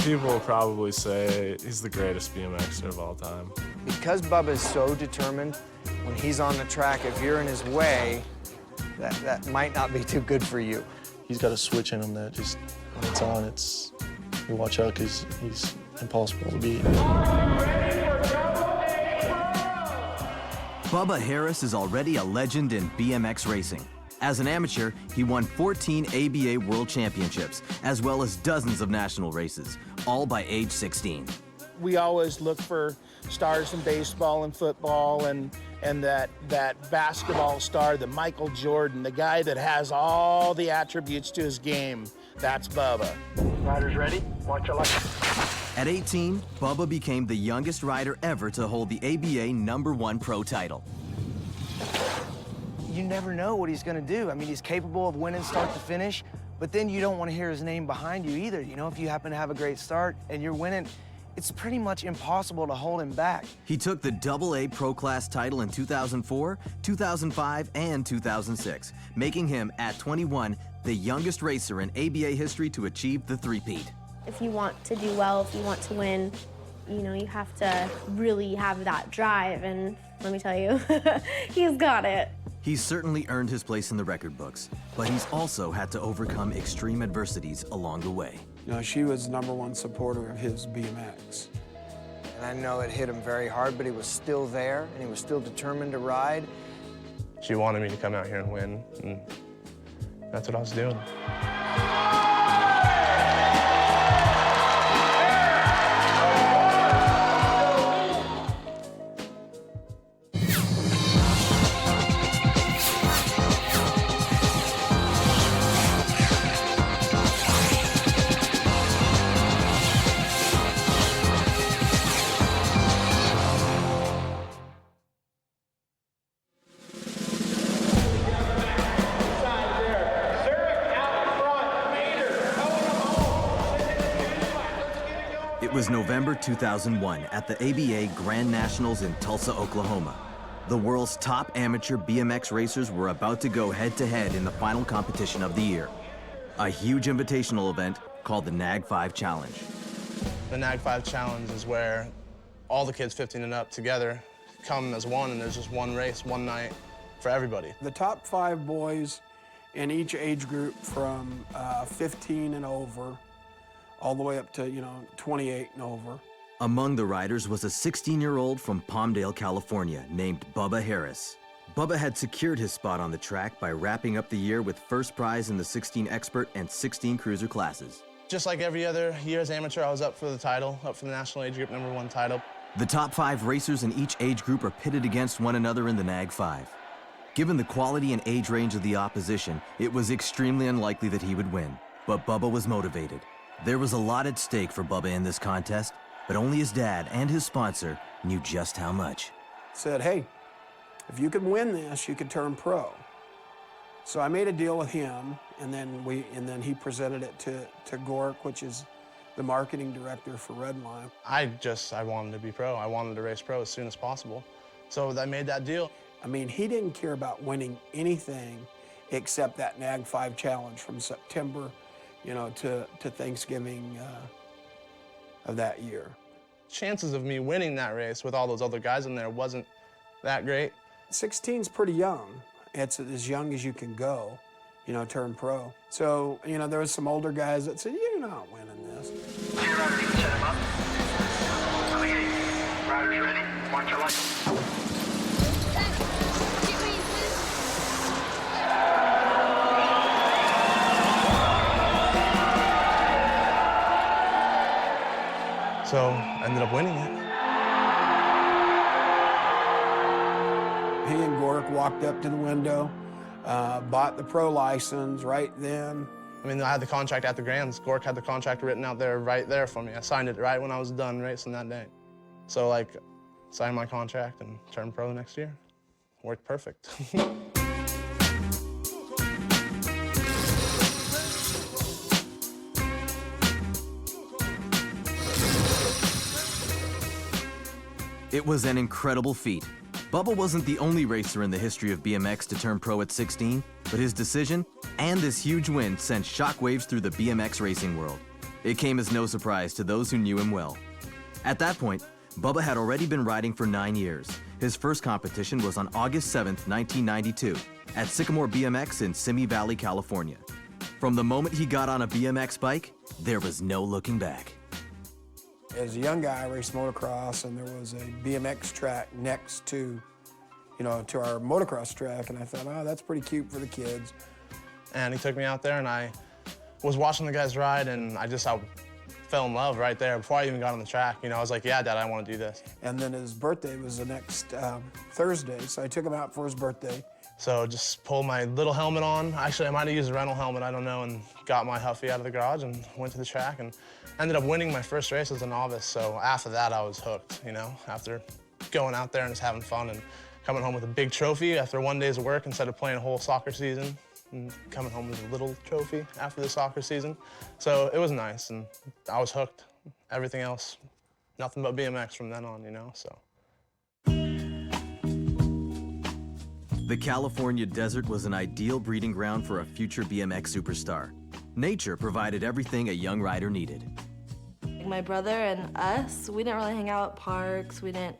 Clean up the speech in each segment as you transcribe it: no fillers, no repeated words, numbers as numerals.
People will probably say he's the greatest BMXer of all time. Because Bubba is so determined, when he's on the track, if you're in his way, that might not be too good for you. He's got a switch in him that just, when it's on, you watch out because he's impossible to beat. Bubba Harris is already a legend in BMX racing. As an amateur, he won 14 ABA World Championships, as well as dozens of national races, all by age 16. We always look for stars in baseball and football and that basketball star, the Michael Jordan, the guy that has all the attributes to his game. That's Bubba. Riders ready? Watch your light. At 18, Bubba became the youngest rider ever to hold the ABA #1 pro title. You never know what he's gonna do. I mean, he's capable of winning start to finish, but then you don't want to hear his name behind you either. You know, if you happen to have a great start and you're winning, it's pretty much impossible to hold him back. He took the AA Pro Class title in 2004, 2005, and 2006, making him, at 21, the youngest racer in ABA history to achieve the three-peat. If you want to do well, if you want to win, you know, you have to really have that drive, and let me tell you, he's got it. He's certainly earned his place in the record books, but he's also had to overcome extreme adversities along the way. You know, she was the #1 supporter of his BMX. And I know it hit him very hard, but he was still there, and he was still determined to ride. She wanted me to come out here and win, and that's what I was doing. It was November 2001 at the ABA Grand Nationals in Tulsa, Oklahoma. The world's top amateur BMX racers were about to go head-to-head in the final competition of the year, a huge invitational event called the NAG 5 Challenge. The NAG 5 Challenge is where all the kids 15 and up together come as one, and there's just one race, one night for everybody. The top 5 boys in each age group from 15 and over, all the way up to, 28 and over. Among the riders was a 16-year-old from Palmdale, California, named Bubba Harris. Bubba had secured his spot on the track by wrapping up the year with first prize in the 16 expert and 16 cruiser classes. Just like every other year as amateur, I was up for the title, up for the national age group #1 title. The top 5 racers in each age group are pitted against one another in the NAG 5. Given the quality and age range of the opposition, it was extremely unlikely that he would win. But Bubba was motivated. There was a lot at stake for Bubba in this contest, but only his dad and his sponsor knew just how much. Said, hey, if you can win this, you could turn pro. So I made a deal with him, and then he presented it to Gork, which is the marketing director for Redline. I wanted to be pro. I wanted to race pro as soon as possible. So I made that deal. I mean, he didn't care about winning anything except that NAG 5 Challenge from September, to Thanksgiving of that year. Chances of me winning that race with all those other guys in there wasn't that great. 16's pretty young. It's as young as you can go, turn pro. So, there was some older guys that said, you're not winning this. Riders ready? Watch your light. So I ended up winning it. He and Gork walked up to the window, bought the pro license right then. I mean, I had the contract at the Grands. Gork had the contract written out there right there for me. I signed it right when I was done racing that day. So, signed my contract and turned pro the next year. Worked perfect. It was an incredible feat. Bubba wasn't the only racer in the history of BMX to turn pro at 16, but his decision and this huge win sent shockwaves through the BMX racing world. It came as no surprise to those who knew him well. At that point, Bubba had already been riding for 9 years. His first competition was on August 7th, 1992, at Sycamore BMX in Simi Valley, California. From the moment he got on a BMX bike, there was no looking back. As a young guy, I raced motocross, and there was a BMX track next to, to our motocross track, and I thought, oh, that's pretty cute for the kids. And he took me out there, and I was watching the guys ride, and I fell in love right there before I even got on the track. I was like, yeah, Dad, I want to do this. And then his birthday was the next Thursday, so I took him out for his birthday. So just pulled my little helmet on. Actually, I might have used a rental helmet, I don't know, and got my Huffy out of the garage and went to the track and ended up winning my first race as a novice. So after that, I was hooked, after going out there and just having fun and coming home with a big trophy after 1 day's of work instead of playing a whole soccer season. And coming home with a little trophy after the soccer season. So it was nice, and I was hooked. Everything else, nothing but BMX from then on, so. The California desert was an ideal breeding ground for a future BMX superstar. Nature provided everything a young rider needed. My brother and us, we didn't really hang out at parks. We didn't,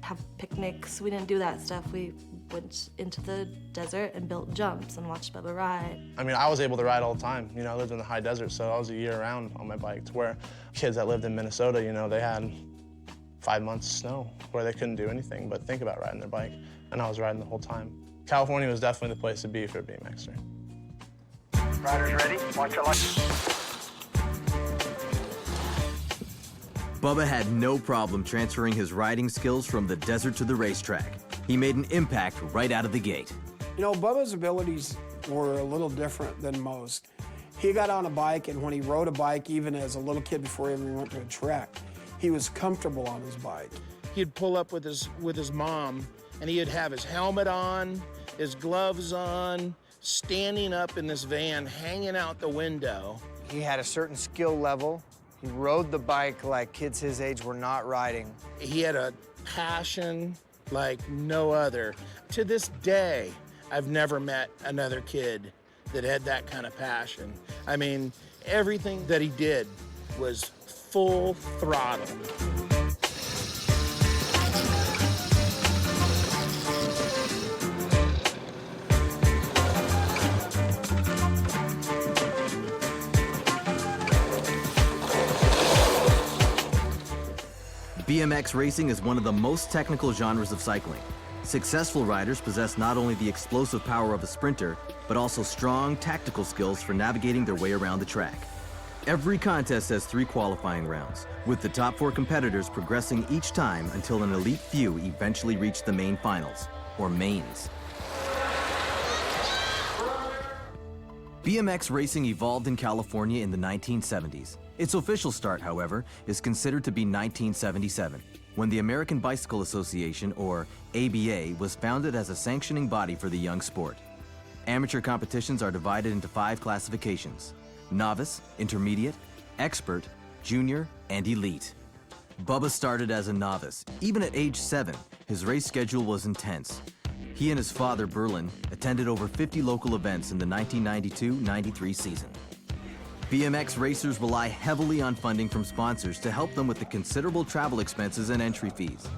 have picnics. We didn't do that stuff. We went into the desert and built jumps and watched Bubba ride. I was able to ride all the time. I lived in the high desert, so I was a year round on my bike, to where kids that lived in Minnesota, they had 5 months of snow where they couldn't do anything but think about riding their bike, and I was riding the whole time. California was definitely the place to be for a BMXer. Riders ready? Watch your lights. Bubba had no problem transferring his riding skills from the desert to the racetrack. He made an impact right out of the gate. Bubba's abilities were a little different than most. He got on a bike, and when he rode a bike, even as a little kid before he even went to a track, he was comfortable on his bike. He'd pull up with his mom, and he'd have his helmet on, his gloves on, standing up in this van, hanging out the window. He had a certain skill level. He rode the bike like kids his age were not riding. He had a passion like no other. To this day, I've never met another kid that had that kind of passion. Everything that he did was full throttle. BMX racing is one of the most technical genres of cycling. Successful riders possess not only the explosive power of a sprinter, but also strong tactical skills for navigating their way around the track. Every contest has 3 qualifying rounds, with the top 4 competitors progressing each time until an elite few eventually reach the main finals, or mains. BMX racing evolved in California in the 1970s. Its official start, however, is considered to be 1977, when the American Bicycle Association, or ABA, was founded as a sanctioning body for the young sport. Amateur competitions are divided into 5 classifications: novice, intermediate, expert, junior, and elite. Bubba started as a novice. Even at age 7, his race schedule was intense. He and his father, Berlin, attended over 50 local events in the 1992-93 season. BMX racers rely heavily on funding from sponsors to help them with the considerable travel expenses and entry fees.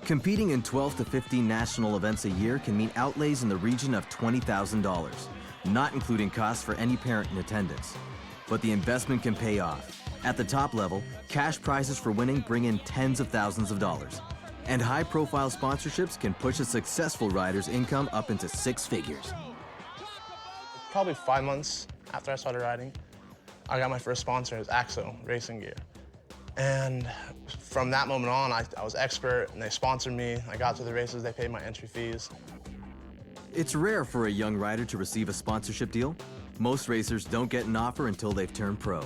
Competing in 12 to 15 national events a year can mean outlays in the region of $20,000, not including costs for any parent in attendance. But the investment can pay off. At the top level, cash prizes for winning bring in tens of thousands of dollars. And high-profile sponsorships can push a successful rider's income up into 6 figures. Probably 5 months after I started riding, I got my first sponsor. It was Axo Racing Gear. And from that moment on, I was expert, and they sponsored me. I got to the races, they paid my entry fees. It's rare for a young rider to receive a sponsorship deal. Most racers don't get an offer until they've turned pro.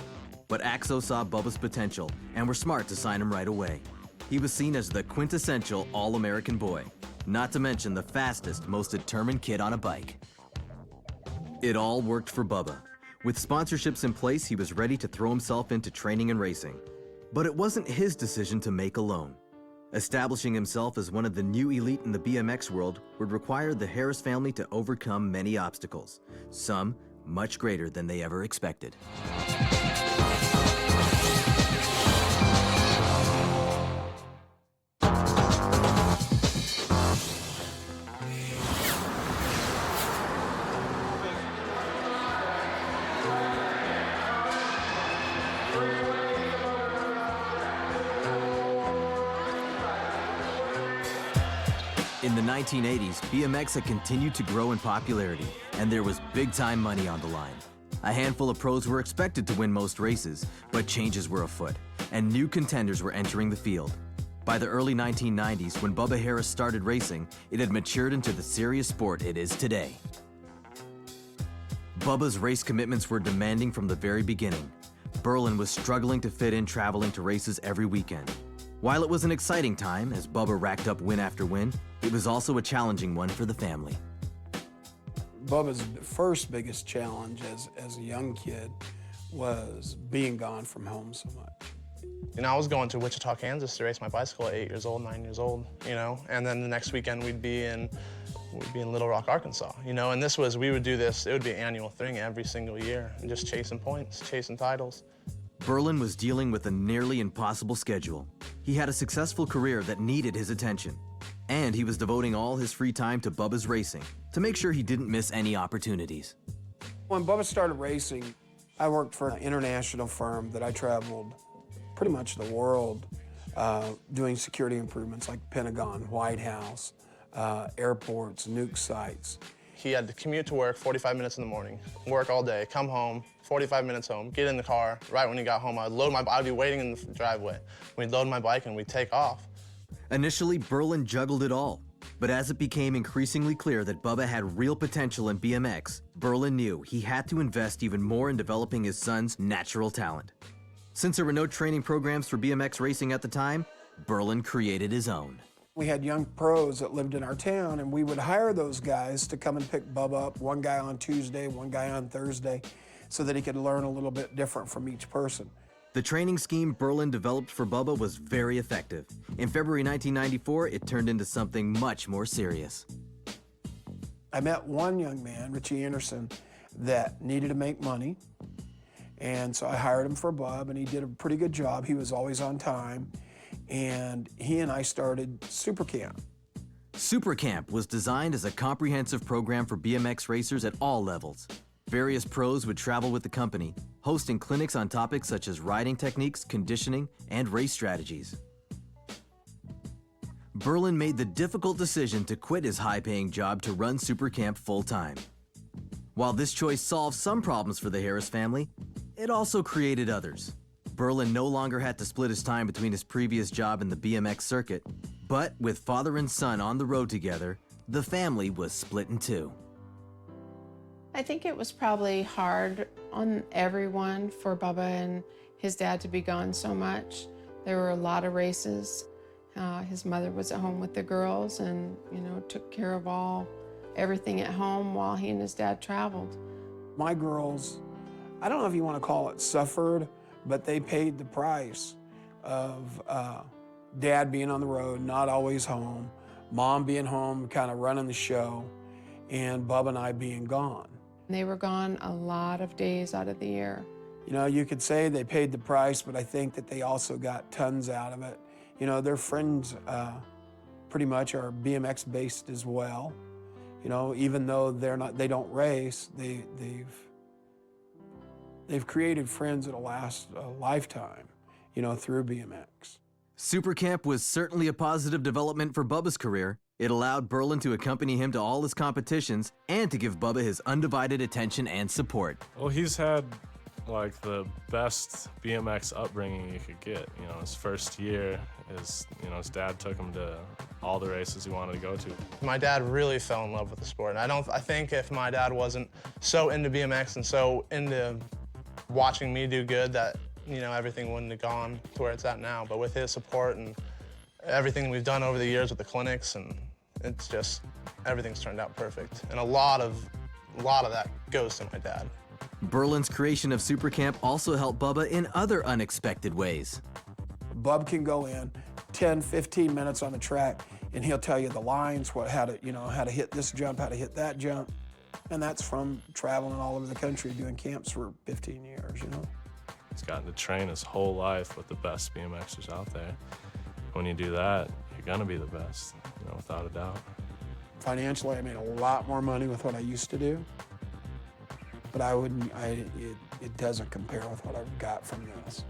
But Axo saw Bubba's potential and were smart to sign him right away. He was seen as the quintessential all-American boy, not to mention the fastest, most determined kid on a bike. It all worked for Bubba. With sponsorships in place, he was ready to throw himself into training and racing. But it wasn't his decision to make alone. Establishing himself as one of the new elite in the BMX world would require the Harris family to overcome many obstacles, some much greater than they ever expected. In the 1980s, BMX had continued to grow in popularity, and there was big-time money on the line. A handful of pros were expected to win most races, but changes were afoot, and new contenders were entering the field. By the early 1990s, when Bubba Harris started racing, it had matured into the serious sport it is today. Bubba's race commitments were demanding from the very beginning. Berlin was struggling to fit in traveling to races every weekend. While it was an exciting time as Bubba racked up win after win, it was also a challenging one for the family. Bubba's first biggest challenge as a young kid was being gone from home so much. You know, I was going to Wichita, Kansas to race my bicycle at 8 years old, 9 years old, you know, and then the next weekend we'd be in Little Rock, Arkansas, you know, and we would do this, it would be an annual thing every single year, and just chasing points, chasing titles. Berlin was dealing with a nearly impossible schedule. He had a successful career that needed his attention, and he was devoting all his free time to Bubba's racing to make sure he didn't miss any opportunities. When Bubba started racing, I worked for an international firm that I traveled pretty much the world doing security improvements like Pentagon, White House, airports, nuke sites. He had to commute to work 45 minutes in the morning, work all day, come home, 45 minutes home, get in the car. Right when he got home, I'd be waiting in the driveway. We'd load my bike and we'd take off. Initially, Berlin juggled it all, but as it became increasingly clear that Bubba had real potential in BMX, Berlin knew he had to invest even more in developing his son's natural talent. Since there were no training programs for BMX racing at the time, Berlin created his own. We had young pros that lived in our town, and we would hire those guys to come and pick Bubba up, one guy on Tuesday, one guy on Thursday, so that he could learn a little bit different from each person. The training scheme Berlin developed for Bubba was very effective. In February 1994, it turned into something much more serious. I met one young man, Richie Anderson, that needed to make money, and so I hired him for Bub, and he did a pretty good job. He was always on time. And he and I started Super Camp. Super Camp was designed as a comprehensive program for BMX racers at all levels. Various pros would travel with the company, hosting clinics on topics such as riding techniques, conditioning, and race strategies. Berlin made the difficult decision to quit his high-paying job to run Super Camp full-time. While this choice solved some problems for the Harris family, it also created others. Berlin no longer had to split his time between his previous job in the BMX circuit, but with father and son on the road together, the family was split in two. I think it was probably hard on everyone for Bubba and his dad to be gone so much. There were a lot of races. His mother was at home with the girls and, you know, took care of everything at home while he and his dad traveled. My girls, I don't know if you want to call it suffered, but they paid the price of dad being on the road, not always home, mom being home, kind of running the show, and Bubba and I being gone. They were gone a lot of days out of the year. You know, you could say they paid the price, but I think that they also got tons out of it. You know, their friends pretty much are BMX based as well. You know, even though they don't race, they've created friends that'll last a lifetime, you know, through BMX. Super Camp was certainly a positive development for Bubba's career. It allowed Berlin to accompany him to all his competitions and to give Bubba his undivided attention and support. Well, he's had like the best BMX upbringing you could get. You know, his first year, his dad took him to all the races he wanted to go to. My dad really fell in love with the sport. And I think if my dad wasn't so into BMX and so into watching me do good, that, you know, everything wouldn't have gone to where it's at now. But with his support and everything we've done over the years with the clinics, and it's just, everything's turned out perfect. And a lot of that goes to my dad. Berlin's creation of Super Camp also helped Bubba in other unexpected ways. Bub can go in 10, 15 minutes on the track, and he'll tell you the lines, how to hit this jump, how to hit that jump. And that's from traveling all over the country doing camps for 15 years, you know. He's gotten to train his whole life with the best BMXers out there. When you do that, you're gonna be the best, you know, without a doubt. Financially, I made a lot more money with what I used to do. but it doesn't compare with what I've got from this.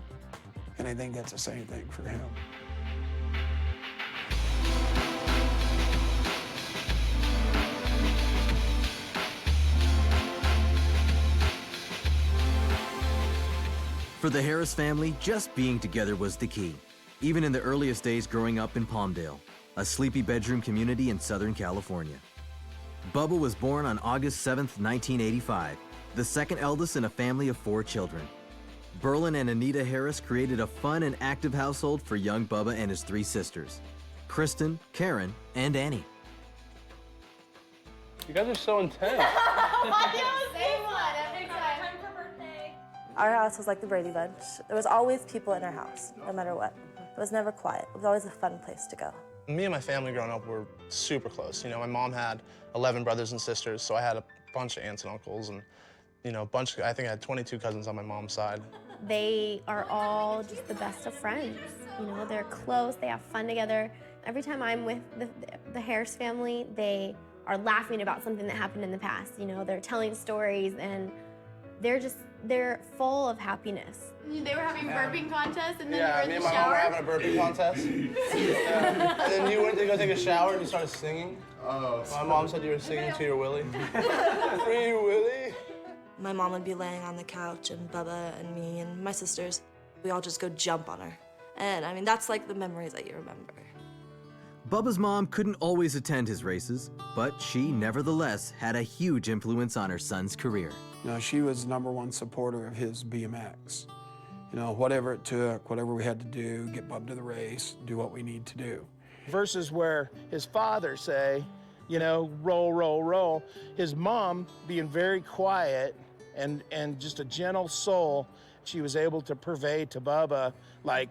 And I think that's the same thing for him. For the Harris family, just being together was the key, even in the earliest days growing up in Palmdale, a sleepy bedroom community in Southern California. Bubba was born on August 7th, 1985, the second eldest in a family of 4 children. Berlin and Anita Harris created a fun and active household for young Bubba and his 3 sisters, Kristen, Karen, and Annie. You guys are so intense. Our house was like the Brady Bunch. There was always people in our house, no matter what. It was never quiet. It was always a fun place to go. Me and my family growing up were super close. You know, my mom had 11 brothers and sisters, so I had a bunch of aunts and uncles, and you know, I think I had 22 cousins on my mom's side. They are all just the best of friends. You know, they're close, they have fun together. Every time I'm with the Harris family, they are laughing about something that happened in the past. You know, they're telling stories, and they're full of happiness. They were having burping contests, and then Yeah, you were me in and the my mom were shower. having a burpee contest. Yeah. And then you went to go take a shower and you started singing. Oh. My mom said you were singing to your Willie. Free Willie. My mom would be laying on the couch, and Bubba and me and my sisters, we all just go jump on her. And I mean, that's like the memories that you remember. Bubba's mom couldn't always attend his races, but she nevertheless had a huge influence on her son's career. You know, she was the #1 supporter of his BMX. You know, whatever it took, whatever we had to do, get Bub to the race, do what we need to do. Versus where his father say, you know, roll, roll, roll. His mom being very quiet and just a gentle soul, she was able to purvey to Bubba, like,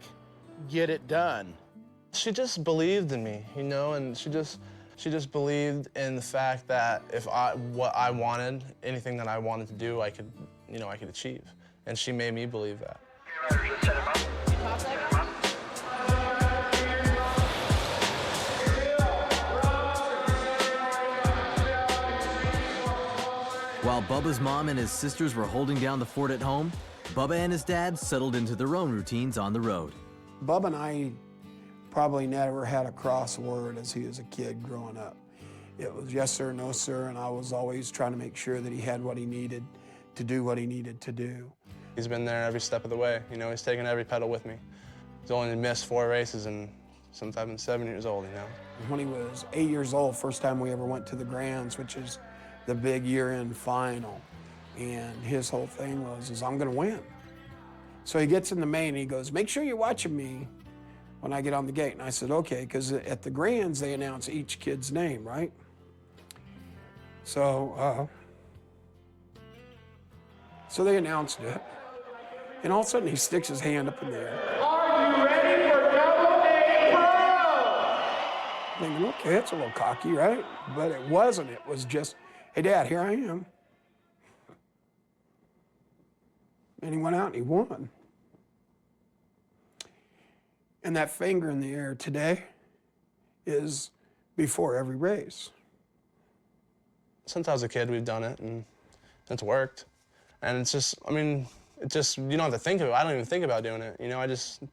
get it done. She just believed in me, you know, and she just believed in the fact that if what I wanted, anything that I wanted to do, I could achieve. And she made me believe that. While Bubba's mom and his sisters were holding down the fort at home, Bubba and his dad settled into their own routines on the road. Bub and I probably never had a cross word as he was a kid growing up. It was yes sir, no sir, and I was always trying to make sure that he had what he needed to do what he needed to do. He's been there every step of the way. You know, he's taken every pedal with me. He's only missed 4 races and since I've been 7 years old, you know. When he was 8 years old, first time we ever went to the Grands, which is the big year-end final. And his whole thing was, I'm gonna win. So he gets in the main and he goes, make sure you're watching me when I get on the gate. And I said, okay, because at the Grands, they announce each kid's name, right? So they announced it. And all of a sudden he sticks his hand up in the air. Are you ready for culminating? Thinking, okay, it's a little cocky, right? But it wasn't. It was just, hey, Dad, here I am. And he went out and he won. And that finger in the air today is before every race. Since I was a kid, we've done it, and it's worked. And it's just, I mean, you don't have to think of it. I don't even think about doing it. You know, I just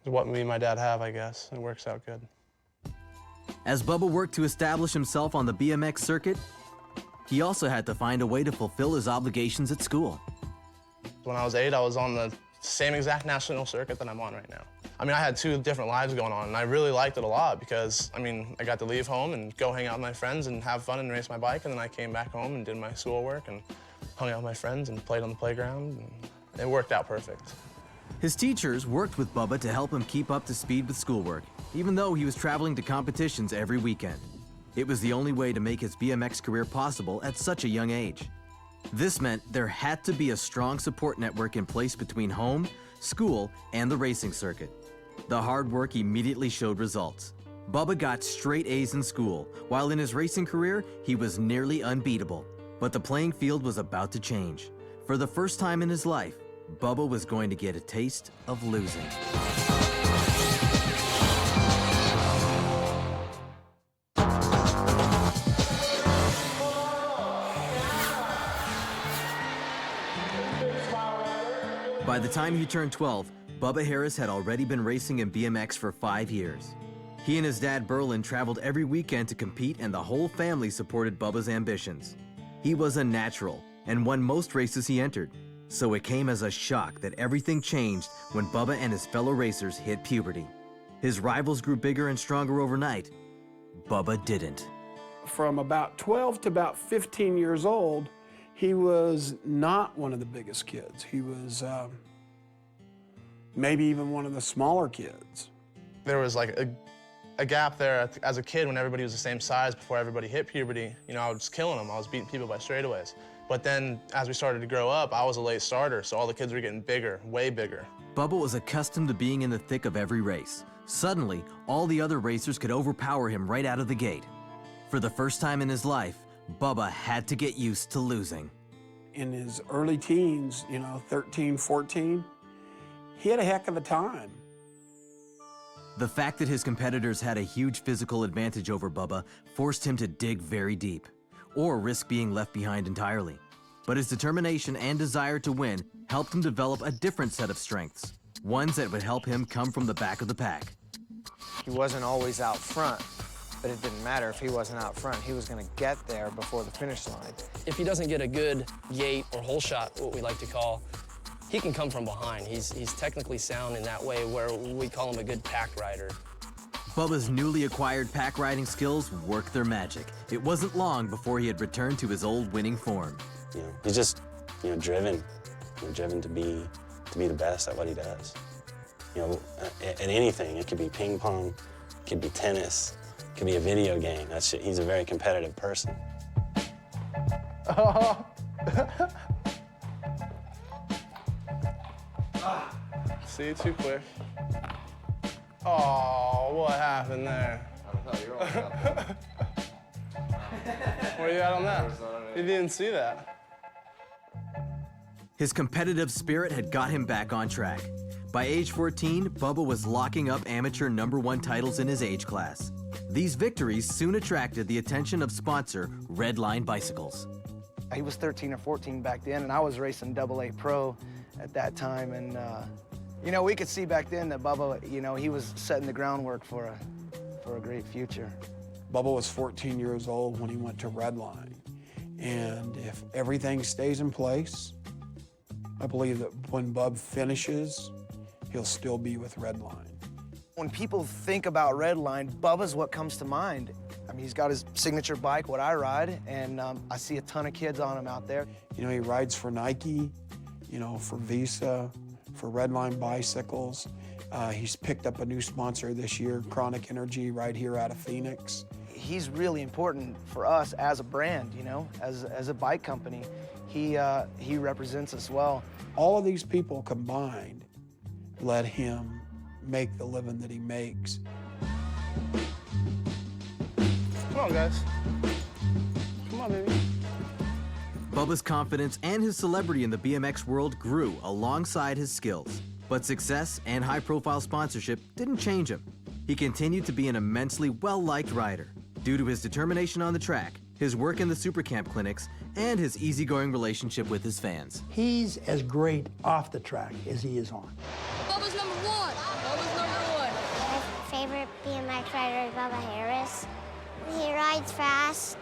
what me and my dad have, I guess. It works out good. As Bubba worked to establish himself on the BMX circuit, he also had to find a way to fulfill his obligations at school. When I was 8, I was on the same exact national circuit that I'm on right now. I mean, I had 2 different lives going on, and I really liked it a lot because, I mean, I got to leave home and go hang out with my friends and have fun and race my bike, and then I came back home and did my schoolwork and hung out with my friends and played on the playground, and it worked out perfect. His teachers worked with Bubba to help him keep up to speed with schoolwork, even though he was traveling to competitions every weekend. It was the only way to make his BMX career possible at such a young age. This meant there had to be a strong support network in place between home, school, and the racing circuit. The hard work immediately showed results. Bubba got straight A's in school, while in his racing career, he was nearly unbeatable. But the playing field was about to change. For the first time in his life, Bubba was going to get a taste of losing. By the time he turned 12, Bubba Harris had already been racing in BMX for 5 years. He and his dad Berlin traveled every weekend to compete, and the whole family supported Bubba's ambitions. He was a natural and won most races he entered. So it came as a shock that everything changed when Bubba and his fellow racers hit puberty. His rivals grew bigger and stronger overnight. Bubba didn't. From about 12 to about 15 years old, he was not one of the biggest kids. He was maybe even one of the smaller kids. There was like a gap there as a kid when everybody was the same size before everybody hit puberty. You know, I was killing them. I was beating people by straightaways. But then as we started to grow up, I was a late starter, so all the kids were getting bigger, way bigger. Bubba was accustomed to being in the thick of every race. Suddenly, all the other racers could overpower him right out of the gate. For the first time in his life, Bubba had to get used to losing. In his early teens, you know, 13, 14, he had a heck of a time. The fact that his competitors had a huge physical advantage over Bubba forced him to dig very deep, or risk being left behind entirely. But his determination and desire to win helped him develop a different set of strengths, ones that would help him come from the back of the pack. He wasn't always out front, but it didn't matter if he wasn't out front. He was going to get there before the finish line. If he doesn't get a good gate or hole shot, what we like to call, he can come from behind. He's technically sound in that way, where we call him a good pack rider. Bubba's newly acquired pack riding skills worked their magic. It wasn't long before he had returned to his old winning form. You know, he's just, driven to be the best at what he does. You know, at anything. It could be ping pong, it could be tennis, it could be a video game. He's a very competitive person. See, too quick. Oh, what happened there? I don't know, you're all out. Where you at on that? You didn't see that. His competitive spirit had got him back on track. By age 14, Bubba was locking up amateur #1 titles in his age class. These victories soon attracted the attention of sponsor Redline Bicycles. He was 13 or 14 back then, and I was racing AA Pro at that time. And, you know, we could see back then that Bubba, you know, he was setting the groundwork for a great future. Bubba was 14 years old when he went to Redline. And if everything stays in place, I believe that when Bub finishes, he'll still be with Redline. When people think about Redline, Bubba's what comes to mind. I mean, he's got his signature bike, what I ride, and I see a ton of kids on him out there. You know, he rides for Nike, you know, for Visa, for Redline Bicycles. He's picked up a new sponsor this year, Chronic Energy, right here out of Phoenix. He's really important for us as a brand, you know, as a bike company. He represents us well. All of these people combined let him make the living that he makes. Come on, guys. Come on, baby. Bubba's confidence and his celebrity in the BMX world grew alongside his skills. But success and high-profile sponsorship didn't change him. He continued to be an immensely well-liked rider due to his determination on the track, his work in the super camp clinics, and his easygoing relationship with his fans. He's as great off the track as he is on. Bubba's number one. Bubba's number one. My favorite BMX rider is Bubba Harris. He rides fast.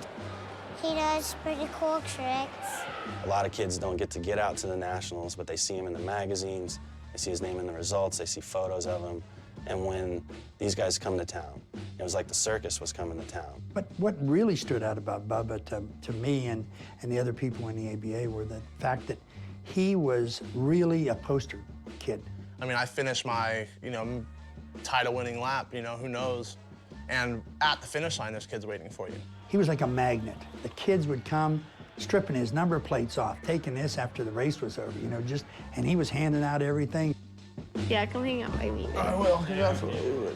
He does pretty cool tricks. A lot of kids don't get out to the nationals, but they see him in the magazines, they see his name in the results, they see photos of him. And when these guys come to town, it was like the circus was coming to town. But what really stood out about Bubba to me and the other people in the ABA were the fact that he was really a poster kid. I mean, I finished my, title-winning lap, who knows? And at the finish line, there's kids waiting for you. He was like a magnet. The kids would come stripping his number plates off, taking this after the race was over, and he was handing out everything. Yeah, come hang out with me. I will, absolutely.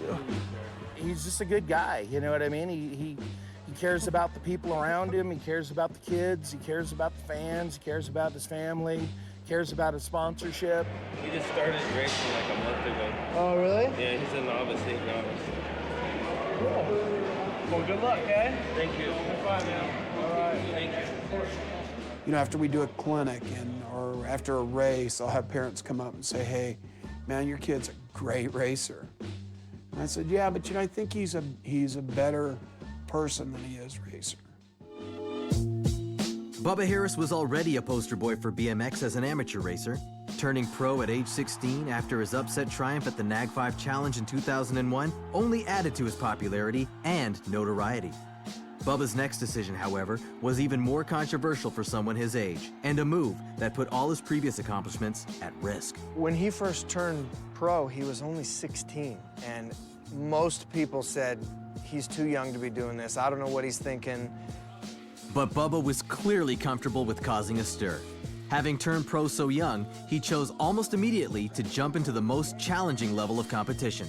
He's just a good guy, you know what I mean? He cares about the people around him, he cares about the kids, he cares about the fans, he cares about his family, cares about his sponsorship. He just started racing like a month ago. Oh, really? Yeah, he's a novice, late novice. Cool. Well, good luck, okay? Thank you. Have fun, man. All right. Thank you. You know, after we do a clinic or after a race, I'll have parents come up and say, hey, man, your kid's a great racer. And I said, yeah, but you know, I think he's a better person than he is racer. Bubba Harris was already a poster boy for BMX as an amateur racer. Turning pro at age 16 after his upset triumph at the NAG 5 Challenge in 2001 only added to his popularity and notoriety. Bubba's next decision, however, was even more controversial for someone his age, and a move that put all his previous accomplishments at risk. When he first turned pro, he was only 16, and most people said, he's too young to be doing this. I don't know what he's thinking. But Bubba was clearly comfortable with causing a stir. Having turned pro so young, he chose almost immediately to jump into the most challenging level of competition.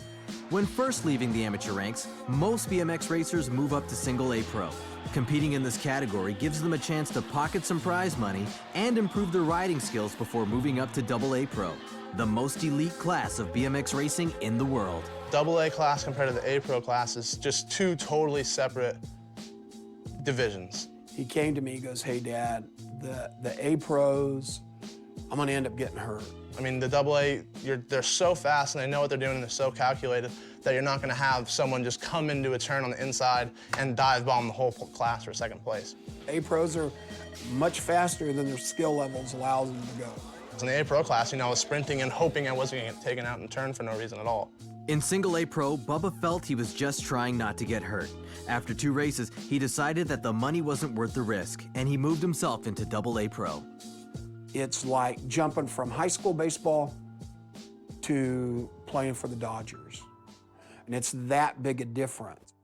When first leaving the amateur ranks, most BMX racers move up to single A pro. Competing in this category gives them a chance to pocket some prize money and improve their riding skills before moving up to double A pro, the most elite class of BMX racing in the world. Double A class compared to the A pro class is just two totally separate divisions. He came to me, he goes, hey, Dad, the A pros, I'm gonna end up getting hurt. I mean, the double A, they're so fast and they know what they're doing and they're so calculated that you're not gonna have someone just come into a turn on the inside and dive bomb the whole class for second place. A pros are much faster than their skill levels allows them to go. In the A pro class, you know, I was sprinting and hoping I wasn't gonna get taken out in turn for no reason at all. In single A pro, Bubba felt he was just trying not to get hurt. After 2 races, he decided that the money wasn't worth the risk, and he moved himself into double A pro. It's like jumping from high school baseball to playing for the Dodgers. And it's that big a difference.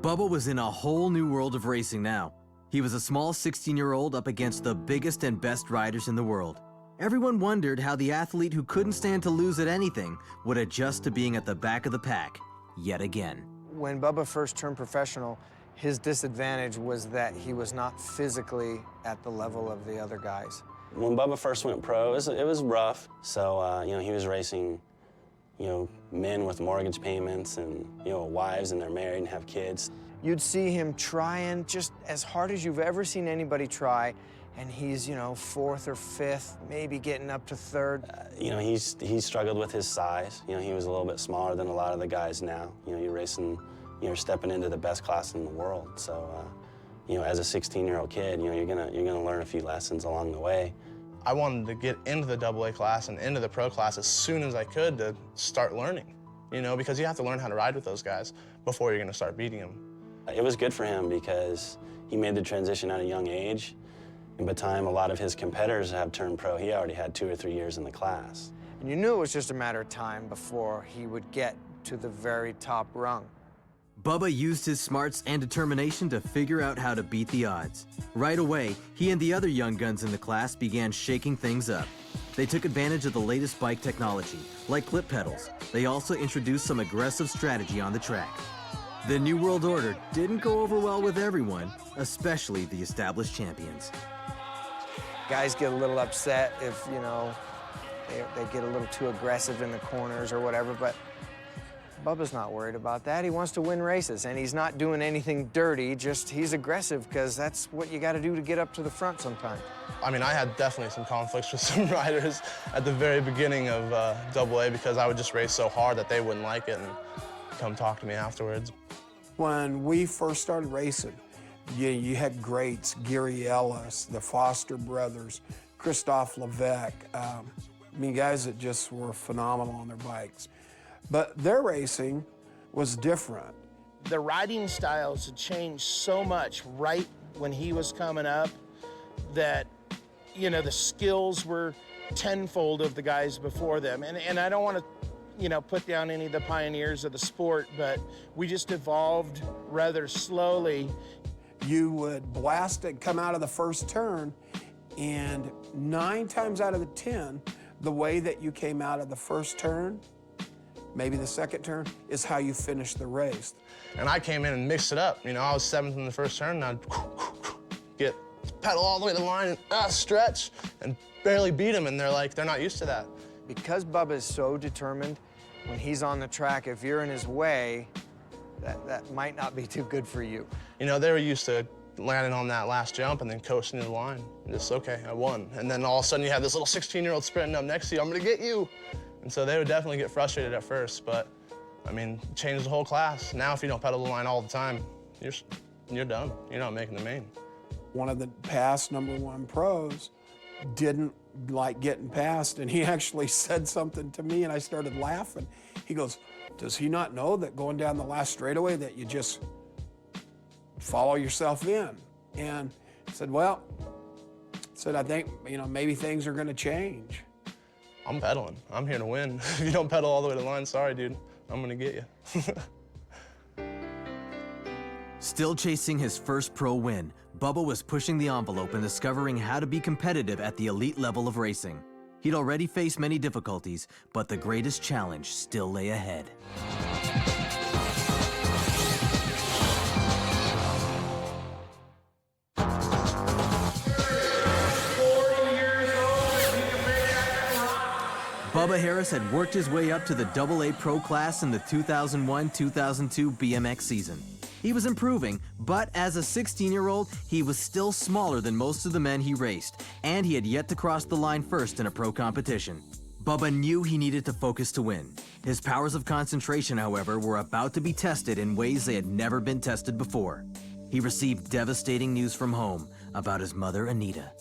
Bubba was in a whole new world of racing now. He was a small 16-year-old up against the biggest and best riders in the world. Everyone wondered how the athlete who couldn't stand to lose at anything would adjust to being at the back of the pack yet again. When Bubba first turned professional, his disadvantage was that he was not physically at the level of the other guys. When Bubba first went pro, it was rough. So, you know, he was racing, you know, men with mortgage payments and, you know, wives and they're married and have kids. You'd see him trying just as hard as you've ever seen anybody try, and he's, you know, 4th or 5th, maybe getting up to 3rd. You know, he struggled with his size. You know, he was a little bit smaller than a lot of the guys now. You know, you're racing, you're stepping into the best class in the world. So, you know, as a 16-year-old kid, you know, you're gonna learn a few lessons along the way. I wanted to get into the double A class and into the pro class as soon as I could to start learning, you know, because you have to learn how to ride with those guys before you're gonna start beating them. It was good for him because he made the transition at a young age. And by the time a lot of his competitors have turned pro, he already had 2 or 3 years in the class. And you knew it was just a matter of time before he would get to the very top rung. Bubba used his smarts and determination to figure out how to beat the odds. Right away, he and the other young guns in the class began shaking things up. They took advantage of the latest bike technology, like clip pedals. They also introduced some aggressive strategy on the track. The New World Order didn't go over well with everyone, especially the established champions. Guys get a little upset if, you know, they get a little too aggressive in the corners or whatever, but Bubba's not worried about that. He wants to win races, and he's not doing anything dirty, just he's aggressive because that's what you got to do to get up to the front sometimes. I mean, I had definitely some conflicts with some riders at the very beginning of double A because I would just race so hard that they wouldn't like it and come talk to me afterwards. When we first started racing, you had greats, Gary Ellis, the Foster brothers, Christophe Levesque. I mean, guys that just were phenomenal on their bikes. But their racing was different. The riding styles had changed so much right when he was coming up that, you know, the skills were tenfold of the guys before them. And I don't want to, you know, put down any of the pioneers of the sport, but we just evolved rather slowly. You would blast it, come out of the first turn, and 9 times out of the 10, the way that you came out of the first turn, maybe the second turn, is how you finish the race. And I came in and mixed it up. You know, I was 7th in the first turn, and I'd get pedal all the way to the line and stretch and barely beat them, and they're not used to that. Because Bubba is so determined, when he's on the track, if you're in his way, that might not be too good for you. You know, they were used to landing on that last jump and then coasting to the line. And just, okay, I won. And then all of a sudden you have this little 16-year-old sprinting up next to you, I'm gonna get you. And so they would definitely get frustrated at first, but I mean, changed the whole class. Now if you don't pedal the line all the time, you're done. You're not making the main. One of the past #1 pros didn't like getting past, and he actually said something to me, and I started laughing. He goes, does he not know that going down the last straightaway that you just follow yourself in? And I said, well, I think, maybe things are gonna change. I'm pedaling. I'm here to win. If you don't pedal all the way to the line, sorry, dude. I'm gonna get you. Still chasing his first pro win, Bubba was pushing the envelope and discovering how to be competitive at the elite level of racing. He'd already faced many difficulties, but the greatest challenge still lay ahead. Bubba Harris had worked his way up to the AA Pro class in the 2001-2002 BMX season. He was improving, but as a 16-year-old, he was still smaller than most of the men he raced, and he had yet to cross the line first in a pro competition. Bubba knew he needed to focus to win. His powers of concentration, however, were about to be tested in ways they had never been tested before. He received devastating news from home about his mother, Anita.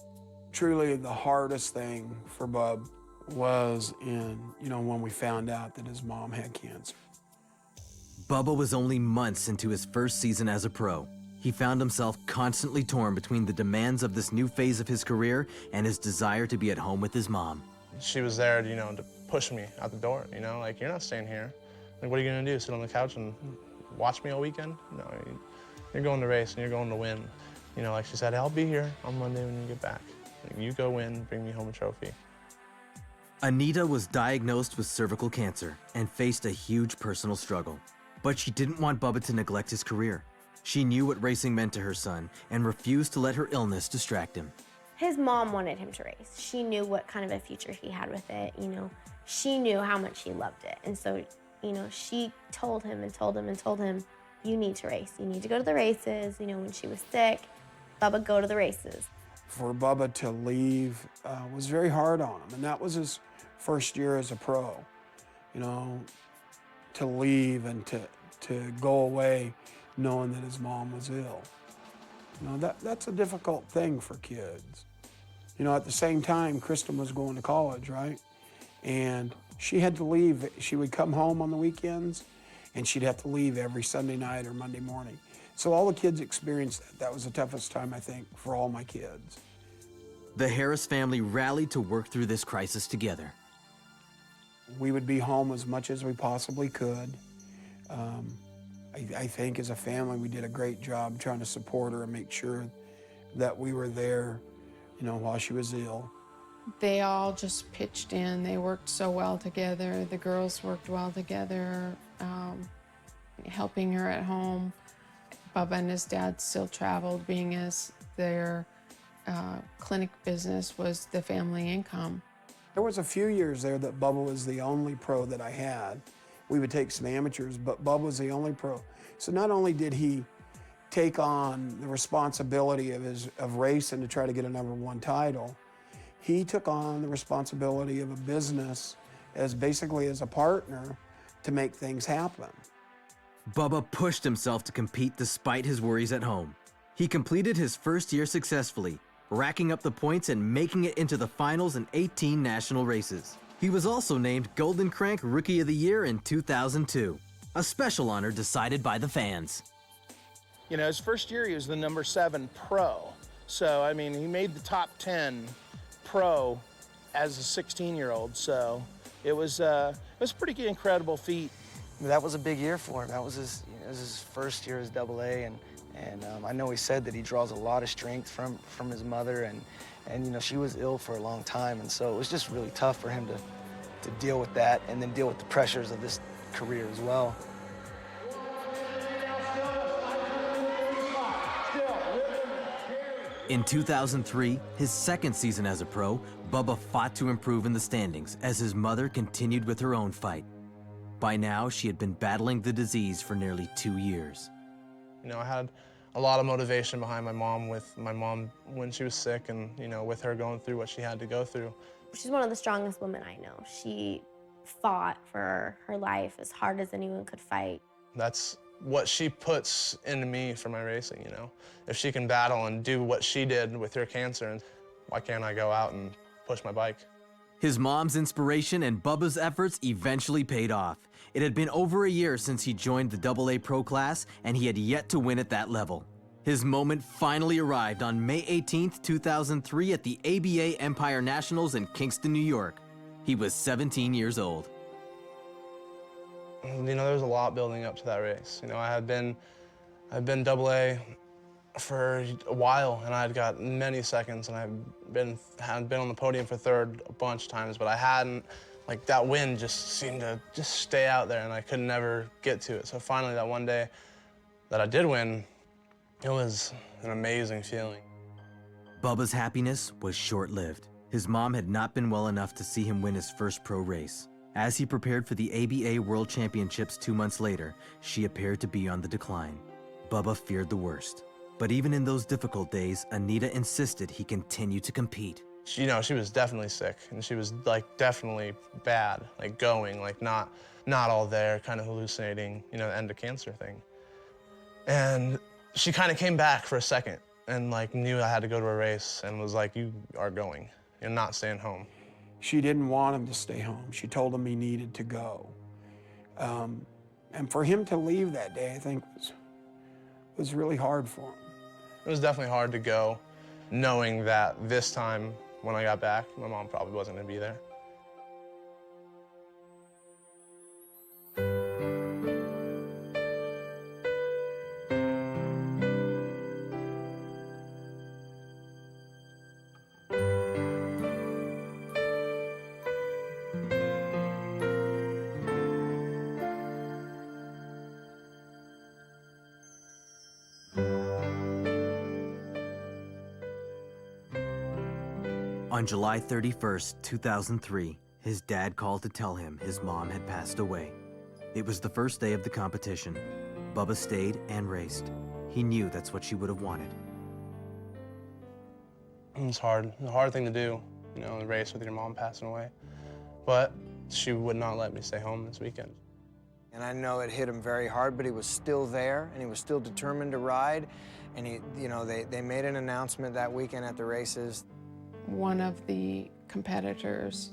Truly the hardest thing for Bub was when we found out that his mom had cancer. Bubba was only months into his first season as a pro. He found himself constantly torn between the demands of this new phase of his career and his desire to be at home with his mom. She was there, to push me out the door, like, you're not staying here. Like, what are you gonna do, sit on the couch and watch me all weekend? No, you're going to race and you're going to win. Like she said, I'll be here on Monday when you get back. Like, you go win, bring me home a trophy. Anita was diagnosed with cervical cancer and faced a huge personal struggle. But she didn't want Bubba to neglect his career. She knew what racing meant to her son and refused to let her illness distract him. His mom wanted him to race. She knew what kind of a future he had with it, She knew how much he loved it. And so, she told him and told him and told him, you need to race. You need to go to the races. When she was sick, Bubba, go to the races. For Bubba to leave was very hard on him, and that was his first year as a pro. To leave and to go away knowing that his mom was ill. That's a difficult thing for kids. At the same time, Kristen was going to college, right? And she had to leave. She would come home on the weekends, and she'd have to leave every Sunday night or Monday morning. So all the kids experienced that. That was the toughest time, I think, for all my kids. The Harris family rallied to work through this crisis together. We would be home as much as we possibly could. I think as a family, we did a great job trying to support her and make sure that we were there, while she was ill. They all just pitched in. They worked so well together. The girls worked well together, helping her at home. Bubba and his dad still traveled, being as their clinic business was the family income. There was a few years there that Bubba was the only pro that I had. We would take some amateurs, but Bubba was the only pro. So not only did he take on the responsibility of racing to try to get a #1 title, he took on the responsibility of a business as basically as a partner to make things happen. Bubba pushed himself to compete despite his worries at home. He completed his first year successfully, racking up the points and making it into the finals in 18 national races. He was also named Golden Crank Rookie of the Year in 2002, a special honor decided by the fans. His first year he was the #7 pro. So, he made the top 10 pro as a 16-year-old. So it was a pretty incredible feat. That was a big year for him. That was his first year as AA, and I know he said that he draws a lot of strength from his mother, and she was ill for a long time, and so it was just really tough for him to deal with that and then deal with the pressures of this career as well. In 2003, his second season as a pro, Bubba fought to improve in the standings as his mother continued with her own fight. By now, she had been battling the disease for nearly 2 years. I had a lot of motivation behind my mom when she was sick and, you know, with her going through what she had to go through. She's one of the strongest women I know. She fought for her life as hard as anyone could fight. That's what she puts into me for my racing, you know. If she can battle and do what she did with her cancer, why can't I go out and push my bike? His mom's inspiration and Bubba's efforts eventually paid off. It had been over a year since he joined the AA Pro class, and he had yet to win at that level. His moment finally arrived on May 18th, 2003 at the ABA Empire Nationals in Kingston, New York. He was 17 years old. You know, there was a lot building up to that race. You know, I'd been AA for a while, and I'd got many seconds, and had been on the podium for third a bunch of times, but I hadn't, like, that win just seemed to just stay out there, and I could never get to it. So finally, that one day that I did win, it was an amazing feeling. Bubba's happiness was short-lived. His mom had not been well enough to see him win his first pro race. As he prepared for the ABA World Championships 2 months later, she appeared to be on the decline. Bubba feared the worst. But even in those difficult days, Anita insisted he continue to compete. You know, she was definitely sick, and she was, like, definitely bad, like, going, like, not all there, kind of hallucinating, you know, the end of cancer thing. And she kind of came back for a second and, like, knew I had to go to a race and was like, you are going. You're not staying home. She didn't want him to stay home. She told him he needed to go. And for him to leave that day, I think, was really hard for him. It was definitely hard to go, knowing that this time, when I got back, my mom probably wasn't gonna be there. On July 31st, 2003, his dad called to tell him his mom had passed away. It was the first day of the competition. Bubba stayed and raced. He knew that's what she would have wanted. It was hard. It was a hard thing to do, you know, the race with your mom passing away. But she would not let me stay home this weekend. And I know it hit him very hard, but he was still there, and he was still determined to ride. And he, you know, they made an announcement that weekend at the races. One of the competitors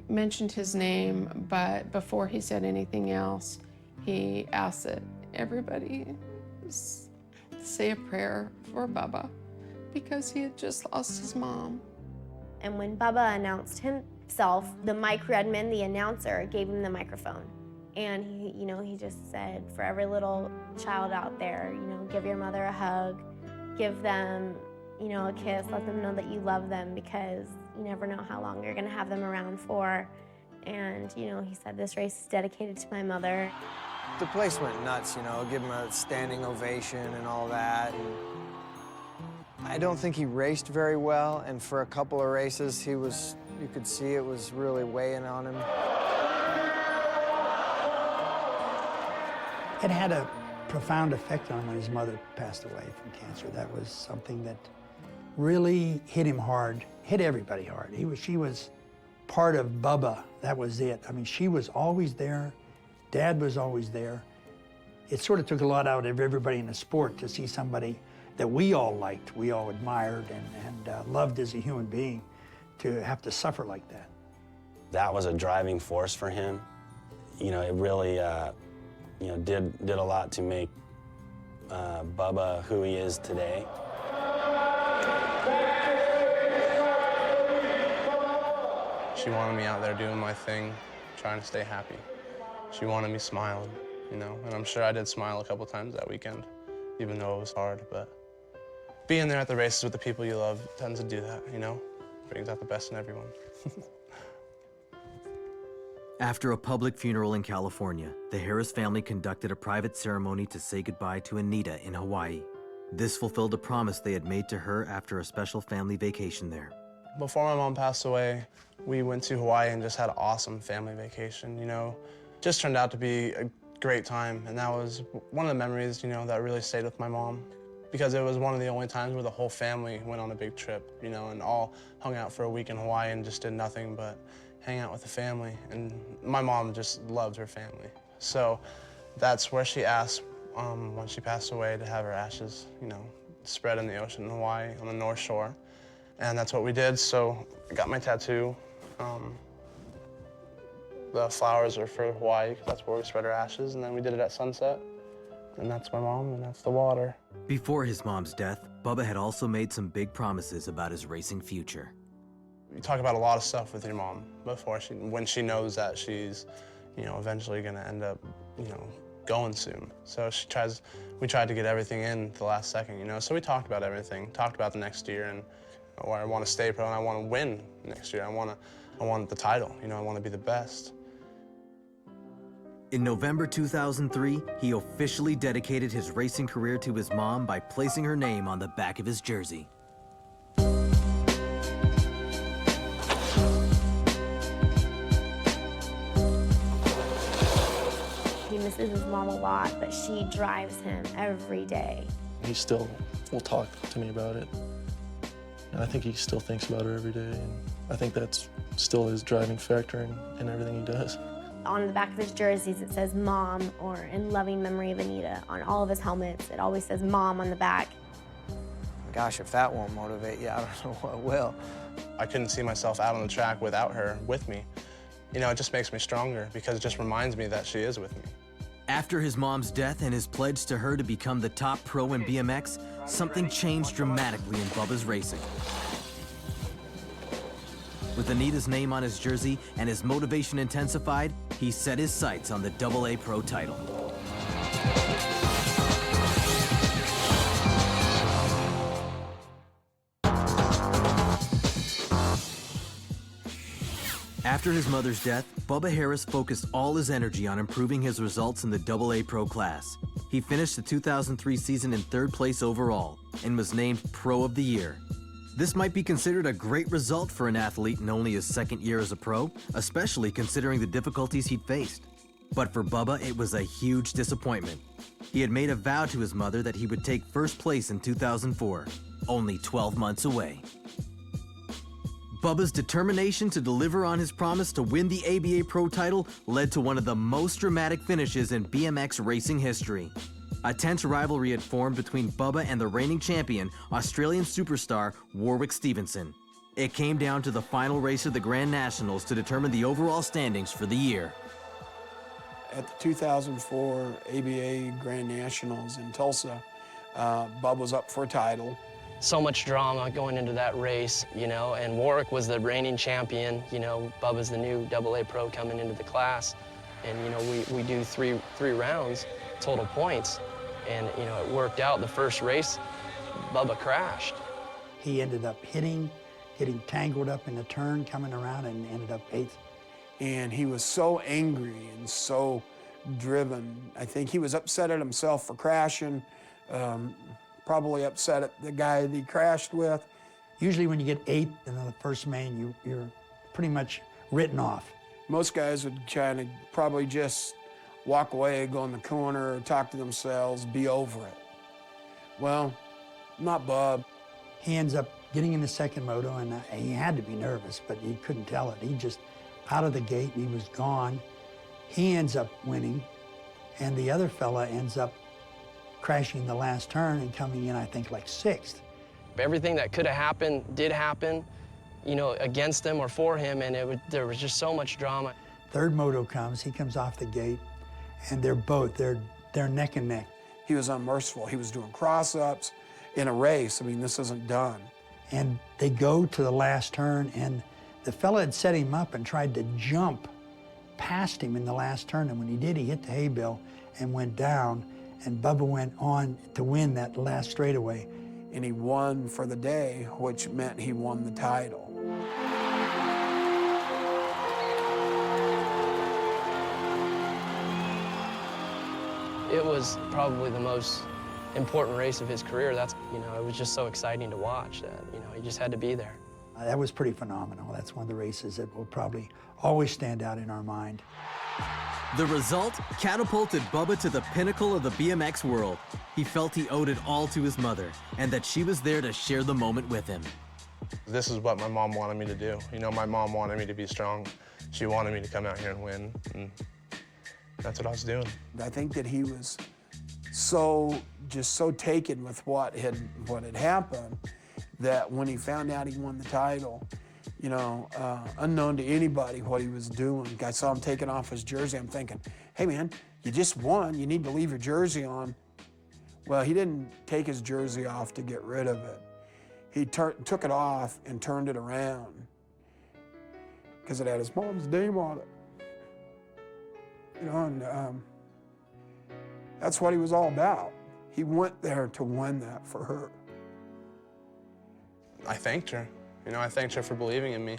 mentioned his name, but before he said anything else, he asked that everybody say a prayer for Bubba because he had just lost his mom. And when Bubba announced himself, the Mike Redman, the announcer, gave him the microphone. And he just said, for every little child out there, give your mother a hug, give them, a kiss, let them know that you love them because you never know how long you're gonna have them around for. And, he said, this race is dedicated to my mother. The place went nuts, give him a standing ovation and all that. And I don't think he raced very well, and for a couple of races, you could see it was really weighing on him. It had a profound effect on him when his mother passed away from cancer. That was something that really hit him hard, hit everybody hard. She was part of Bubba, that was it. I mean, she was always there, Dad was always there. It sort of took a lot out of everybody in the sport to see somebody that we all liked, we all admired and loved as a human being, to have to suffer like that. That was a driving force for him. It really did a lot to make Bubba who he is today. She wanted me out there doing my thing, trying to stay happy. She wanted me smiling, and I'm sure I did smile a couple times that weekend, even though it was hard, but being there at the races with the people you love tends to do that, brings out the best in everyone. After a public funeral in California, the Harris family conducted a private ceremony to say goodbye to Anita in Hawaii. This fulfilled a promise they had made to her after a special family vacation there. Before my mom passed away, we went to Hawaii and just had an awesome family vacation, Just turned out to be a great time, and that was one of the memories, you know, that really stayed with my mom, because it was one of the only times where the whole family went on a big trip, you know, and all hung out for a week in Hawaii and just did nothing but hang out with the family. And my mom just loved her family. So that's where she asked, when she passed away, to have her ashes, you know, spread in the ocean in Hawaii on the North Shore. And that's what we did, so I got my tattoo. The flowers are for Hawaii, 'cause that's where we spread our ashes, and then we did it at sunset. And that's my mom, and that's the water. Before his mom's death, Bubba had also made some big promises about his racing future. You talk about a lot of stuff with your mom when she knows that she's, you know, eventually gonna end up, you know, going soon. So we tried to get everything in the last second, you know. So we talked about everything, talked about the next year, and I want to stay pro and I want to win next year. I want the title, you know, I want to be the best. In November 2003, he officially dedicated his racing career to his mom by placing her name on the back of his jersey. He misses his mom a lot, but she drives him every day. He still will talk to me about it. And I think he still thinks about her every day, and I think that's still his driving factor in everything he does. On the back of his jerseys, it says Mom, or in loving memory of Anita. On all of his helmets, it always says Mom on the back. Gosh, if that won't motivate you, I don't know what will. I couldn't see myself out on the track without her with me. You know, it just makes me stronger because it just reminds me that she is with me. After his mom's death and his pledge to her to become the top pro in BMX, something changed dramatically in Bubba's racing. With Anita's name on his jersey and his motivation intensified, he set his sights on the AA Pro title. After his mother's death, Bubba Harris focused all his energy on improving his results in the AA Pro class. He finished the 2003 season in 3rd place overall and was named Pro of the Year. This might be considered a great result for an athlete in only his 2nd year as a pro, especially considering the difficulties he'd faced. But for Bubba, it was a huge disappointment. He had made a vow to his mother that he would take 1st place in 2004, only 12 months away. Bubba's determination to deliver on his promise to win the ABA Pro title led to one of the most dramatic finishes in BMX racing history. A tense rivalry had formed between Bubba and the reigning champion, Australian superstar Warwick Stevenson. It came down to the final race of the Grand Nationals to determine the overall standings for the year. At the 2004 ABA Grand Nationals in Tulsa, Bubba was up for a title. So much drama going into that race, you know, and Warwick was the reigning champion. You know, Bubba's the new AA Pro coming into the class. And, you know, we do three rounds, total points. And, you know, it worked out. The first race, Bubba crashed. He ended up getting tangled up in a turn, coming around, and ended up 8th. And he was so angry and so driven. I think he was upset at himself for crashing, probably upset at the guy that he crashed with. Usually when you get 8th in the first main, you're pretty much written off. Most guys would kind of probably just walk away, go in the corner, talk to themselves, be over it. Well, not Bub. He ends up getting in the second moto, and he had to be nervous, but he couldn't tell it. He just, out of the gate, he was gone. He ends up winning, and the other fella ends up crashing the last turn and coming in, I think, like 6th. Everything that could have happened did happen, you know, against him or for him, and there was just so much drama. Third moto comes, he comes off the gate, and they're neck and neck. He was unmerciful. He was doing cross-ups in a race. I mean, this isn't done. And they go to the last turn, and the fella had set him up and tried to jump past him in the last turn, and when he did, he hit the hay bale and went down, and Bubba went on to win that last straightaway. And he won for the day, which meant he won the title. It was probably the most important race of his career. That's, you know, it was just so exciting to watch that, you know, he just had to be there. That was pretty phenomenal. That's one of the races that will probably always stand out in our mind. The result catapulted Bubba to the pinnacle of the BMX world. He felt he owed it all to his mother and that she was there to share the moment with him. This is what my mom wanted me to do. You know, my mom wanted me to be strong. She wanted me to come out here and win, and that's what I was doing. I think that he was just so taken with what had happened that when he found out he won the title, you know, unknown to anybody what he was doing. I saw him taking off his jersey. I'm thinking, hey man, you just won. You need to leave your jersey on. Well, he didn't take his jersey off to get rid of it. He took it off and turned it around because it had his mom's name on it. You know, and that's what he was all about. He went there to win that for her. I thanked her. You know, I thanked her for believing in me.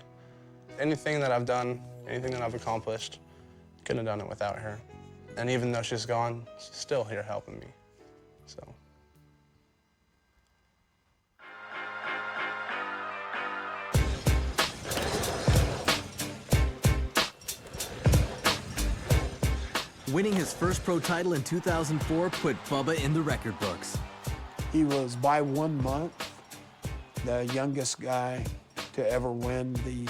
Anything that I've done, anything that I've accomplished, couldn't have done it without her. And even though she's gone, she's still here helping me, so. Winning his first pro title in 2004 put Bubba in the record books. He was, by 1 month, the youngest guy to ever win the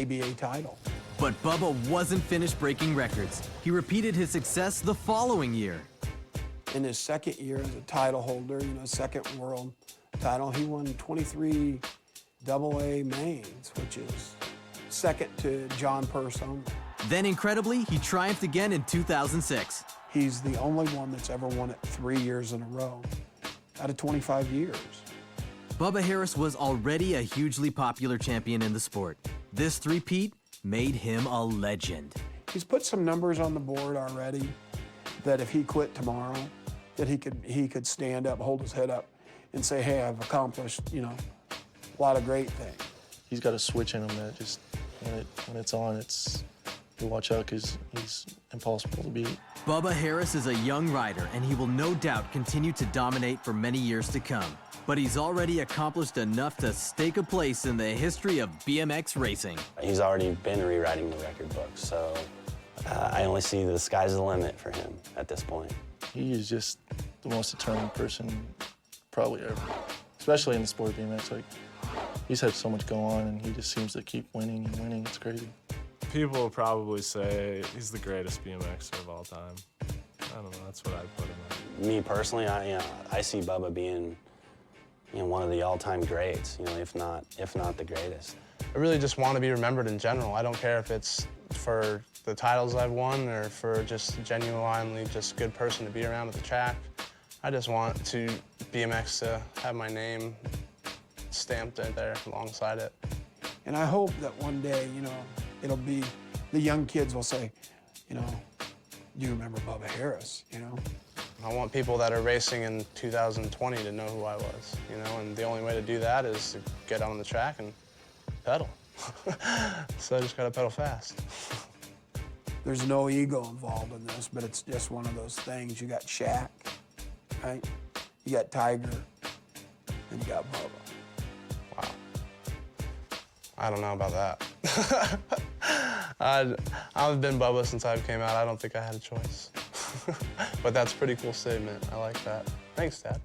ABA title. But Bubba wasn't finished breaking records. He repeated his success the following year. In his second year as a title holder, you know, second world title, he won 23 AA mains, which is second to John Purse only. Then, incredibly, he triumphed again in 2006. He's the only one that's ever won it 3 years in a row, out of 25 years. Bubba Harris was already a hugely popular champion in the sport. This three-peat made him a legend. He's put some numbers on the board already that if he quit tomorrow, that he could stand up, hold his head up, and say, hey, I've accomplished, you know, a lot of great things. He's got a switch in him that just, when it's on, you watch out because he's impossible to beat. Bubba Harris is a young rider, and he will no doubt continue to dominate for many years to come. But he's already accomplished enough to stake a place in the history of BMX racing. He's already been rewriting the record books, so I only see the sky's the limit for him at this point. He is just the most determined person probably ever, especially in the sport of BMX. Like, he's had so much go on, and he just seems to keep winning and winning. It's crazy. People will probably say he's the greatest BMXer of all time. I don't know, that's what I'd put him at. Me personally, I see Bubba being, you know, one of the all-time greats, you know, if not the greatest. I really just want to be remembered in general. I don't care if it's for the titles I've won or for just genuinely just good person to be around at the track. I just want to BMX to have my name stamped in there alongside it. And I hope that one day, you know, it'll be, the young kids will say, you know, do you remember Bubba Harris, you know? I want people that are racing in 2020 to know who I was, you know, and the only way to do that is to get on the track and pedal. So I just gotta pedal fast. There's no ego involved in this, but it's just one of those things. You got Shaq, right? You got Tiger, and you got Bubba. Wow. I don't know about that. I've been Bubba since I came out. I don't think I had a choice. But that's a pretty cool statement. I like that. Thanks, Dad.